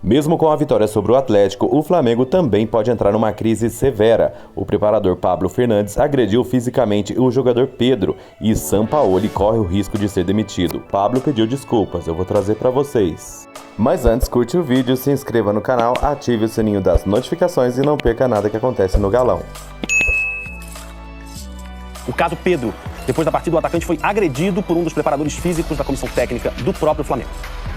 Mesmo com a vitória sobre o Atlético, o Flamengo também pode entrar numa crise severa. O preparador Pablo Fernandes agrediu fisicamente o jogador Pedro e Sampaoli corre o risco de ser demitido. Pablo pediu desculpas, eu vou trazer para vocês. Mas antes, curte o vídeo, se inscreva no canal, ative o sininho das notificações e não perca nada que acontece no Galão. O caso Pedro. Depois da partida, o atacante foi agredido por um dos preparadores físicos da comissão técnica do próprio Flamengo.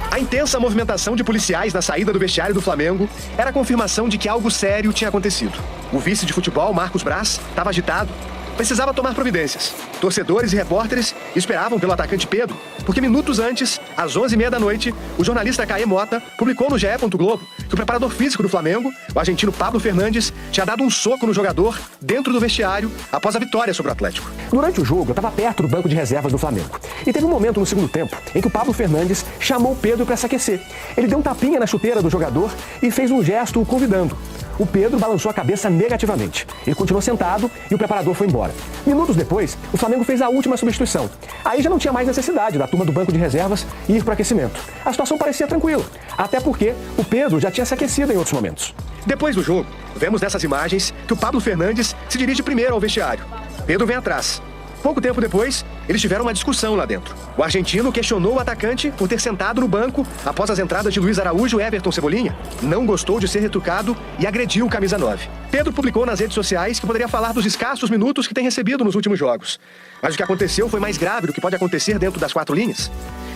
A intensa movimentação de policiais na saída do vestiário do Flamengo era a confirmação de que algo sério tinha acontecido. O vice de futebol, Marcos Braz, estava agitado. Precisava tomar providências. Torcedores e repórteres esperavam pelo atacante Pedro, porque minutos antes, às 11h30 da noite, o jornalista Caê Mota publicou no GE. Globo que o preparador físico do Flamengo, o argentino Pablo Fernandes, tinha dado um soco no jogador dentro do vestiário após a vitória sobre o Atlético. Durante o jogo, eu estava perto do banco de reservas do Flamengo. E teve um momento no segundo tempo em que o Pablo Fernandes chamou o Pedro para se aquecer. Ele deu um tapinha na chuteira do jogador e fez um gesto o convidando. O Pedro balançou a cabeça negativamente. Ele continuou sentado e o preparador foi embora. Minutos depois, o Flamengo fez a última substituição. Aí já não tinha mais necessidade da turma do banco de reservas ir para o aquecimento. A situação parecia tranquila, até porque o Pedro já tinha se aquecido em outros momentos. Depois do jogo, vemos nessas imagens que o Pablo Fernandes se dirige primeiro ao vestiário. Pedro vem atrás. Pouco tempo depois, eles tiveram uma discussão lá dentro. O argentino questionou o atacante por ter sentado no banco após as entradas de Luiz Araújo e Everton Cebolinha. Não gostou de ser retrucado e agrediu o camisa 9. Pedro publicou nas redes sociais que poderia falar dos escassos minutos que tem recebido nos últimos jogos. Mas o que aconteceu foi mais grave do que pode acontecer dentro das 4 linhas.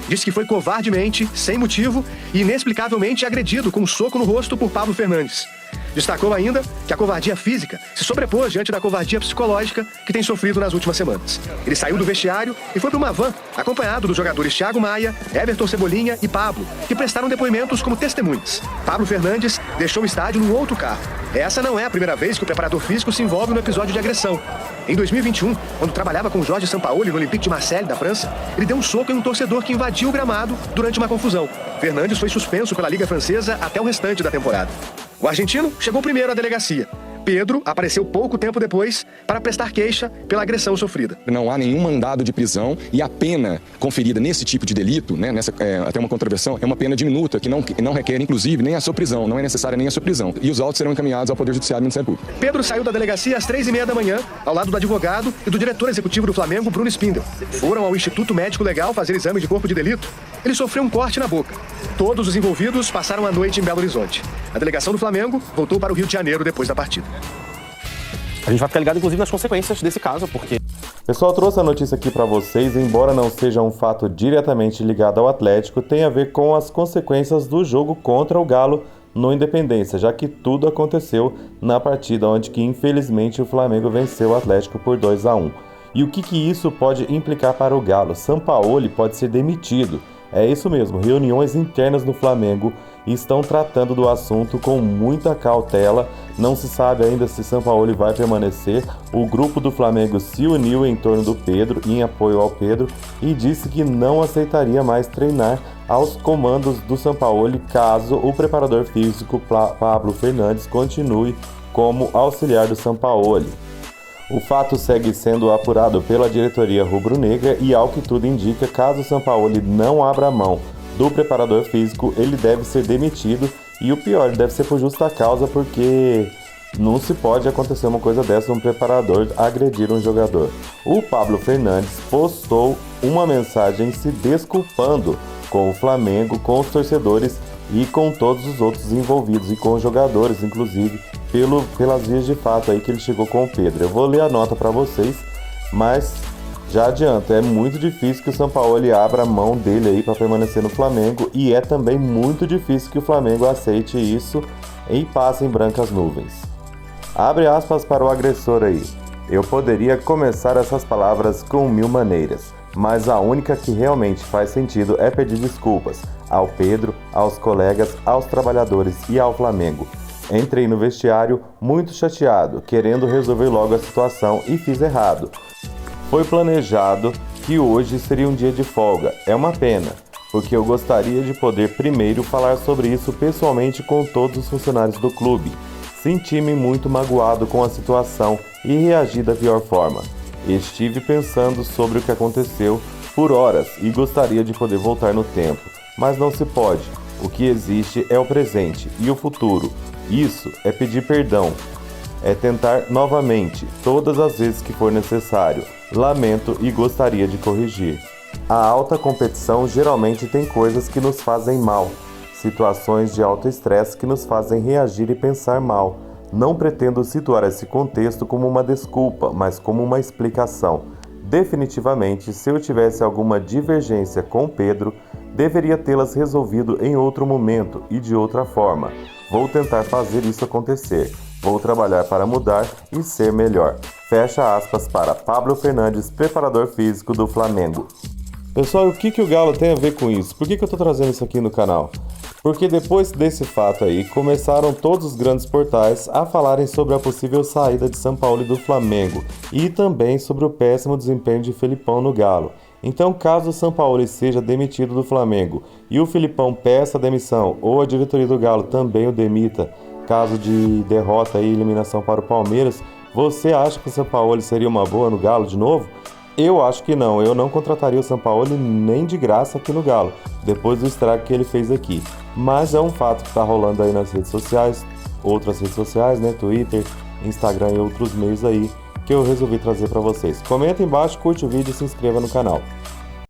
Disse que foi covardemente, sem motivo e inexplicavelmente agredido com um soco no rosto por Pablo Fernandes. Destacou ainda que a covardia física se sobrepôs diante da covardia psicológica que tem sofrido nas últimas semanas. Ele saiu do vestiário e foi para uma van, acompanhado dos jogadores Thiago Maia, Everton Cebolinha e Pablo, que prestaram depoimentos como testemunhas. Pablo Fernandes deixou o estádio num outro carro. Essa não é a primeira vez que o preparador físico se envolve no episódio de agressão. Em 2021, quando trabalhava com Jorge Sampaoli no Olympique de Marseille, da França, ele deu um soco em um torcedor que invadiu o gramado durante uma confusão. Fernandes foi suspenso pela Liga Francesa até o restante da temporada. O argentino chegou primeiro à delegacia. Pedro apareceu pouco tempo depois para prestar queixa pela agressão sofrida. Não há nenhum mandado de prisão e a pena conferida nesse tipo de delito, né, até uma contravenção, é uma pena diminuta que não requer, inclusive, nem a sua prisão, não é necessária nem a sua prisão. E os autos serão encaminhados ao Poder Judiciário e Ministério Público. Pedro saiu da delegacia às 3h30 da manhã, ao lado do advogado e do diretor executivo do Flamengo, Bruno Spindel. Foram ao Instituto Médico Legal fazer exame de corpo de delito. Ele sofreu um corte na boca. Todos os envolvidos passaram a noite em Belo Horizonte. A delegação do Flamengo voltou para o Rio de Janeiro depois da partida. A gente vai ficar ligado, inclusive, nas consequências desse caso, porque... Pessoal, trouxe a notícia aqui para vocês, embora não seja um fato diretamente ligado ao Atlético, tem a ver com as consequências do jogo contra o Galo no Independência, já que tudo aconteceu na partida onde que infelizmente o Flamengo venceu o Atlético por 2-1. E o que isso pode implicar para o Galo? Sampaoli pode ser demitido. É isso mesmo, reuniões internas no Flamengo estão tratando do assunto com muita cautela. Não se sabe ainda se Sampaoli vai permanecer. O grupo do Flamengo se uniu em torno do Pedro, em apoio ao Pedro, e disse que não aceitaria mais treinar aos comandos do Sampaoli caso o preparador físico Pablo Fernandes continue como auxiliar do Sampaoli. O fato segue sendo apurado pela diretoria rubro-negra e, ao que tudo indica, caso o Sampaoli não abra mão do preparador físico, ele deve ser demitido e o pior, ele deve ser por justa causa, porque não se pode acontecer uma coisa dessa, um preparador agredir um jogador. O Pablo Fernandes postou uma mensagem se desculpando com o Flamengo, com os torcedores e com todos os outros envolvidos e com os jogadores, inclusive, pelas vias de fato aí que ele chegou com o Pedro. Eu vou ler a nota para vocês, mas já adianto, é muito difícil que o Sampaoli abra a mão dele aí para permanecer no Flamengo e é também muito difícil que o Flamengo aceite isso e passe em brancas nuvens. Abre aspas para o agressor aí. Eu poderia começar essas palavras com 1000 maneiras, mas a única que realmente faz sentido é pedir desculpas ao Pedro, aos colegas, aos trabalhadores e ao Flamengo. Entrei no vestiário muito chateado, querendo resolver logo a situação e fiz errado. Foi planejado que hoje seria um dia de folga. É uma pena, porque eu gostaria de poder primeiro falar sobre isso pessoalmente com todos os funcionários do clube. Senti-me muito magoado com a situação e reagi da pior forma. Estive pensando sobre o que aconteceu por horas e gostaria de poder voltar no tempo, mas não se pode. O que existe é o presente e o futuro. Isso é pedir perdão. É tentar novamente, todas as vezes que for necessário. Lamento e gostaria de corrigir. A alta competição geralmente tem coisas que nos fazem mal, situações de alto estresse que nos fazem reagir e pensar mal. Não pretendo situar esse contexto como uma desculpa, mas como uma explicação. Definitivamente, se eu tivesse alguma divergência com Pedro, deveria tê-las resolvido em outro momento e de outra forma. Vou tentar fazer isso acontecer. Vou trabalhar para mudar e ser melhor. Fecha aspas para Pablo Fernandes, preparador físico do Flamengo. Pessoal, o que o Galo tem a ver com isso? Por que eu estou trazendo isso aqui no canal? Porque depois desse fato aí, começaram todos os grandes portais a falarem sobre a possível saída de Sampaoli do Flamengo e também sobre o péssimo desempenho de Felipão no Galo. Então, caso o Sampaoli seja demitido do Flamengo e o Felipão peça demissão ou a diretoria do Galo também o demita, caso de derrota e eliminação para o Palmeiras, você acha que o Sampaoli seria uma boa no Galo de novo? Eu acho que não, eu não contrataria o Sampaoli nem de graça aqui no Galo, depois do estrago que ele fez aqui. Mas é um fato que está rolando aí nas redes sociais, outras redes sociais, né, Twitter, Instagram e outros meios aí, que eu resolvi trazer para vocês. Comenta embaixo, curte o vídeo e se inscreva no canal.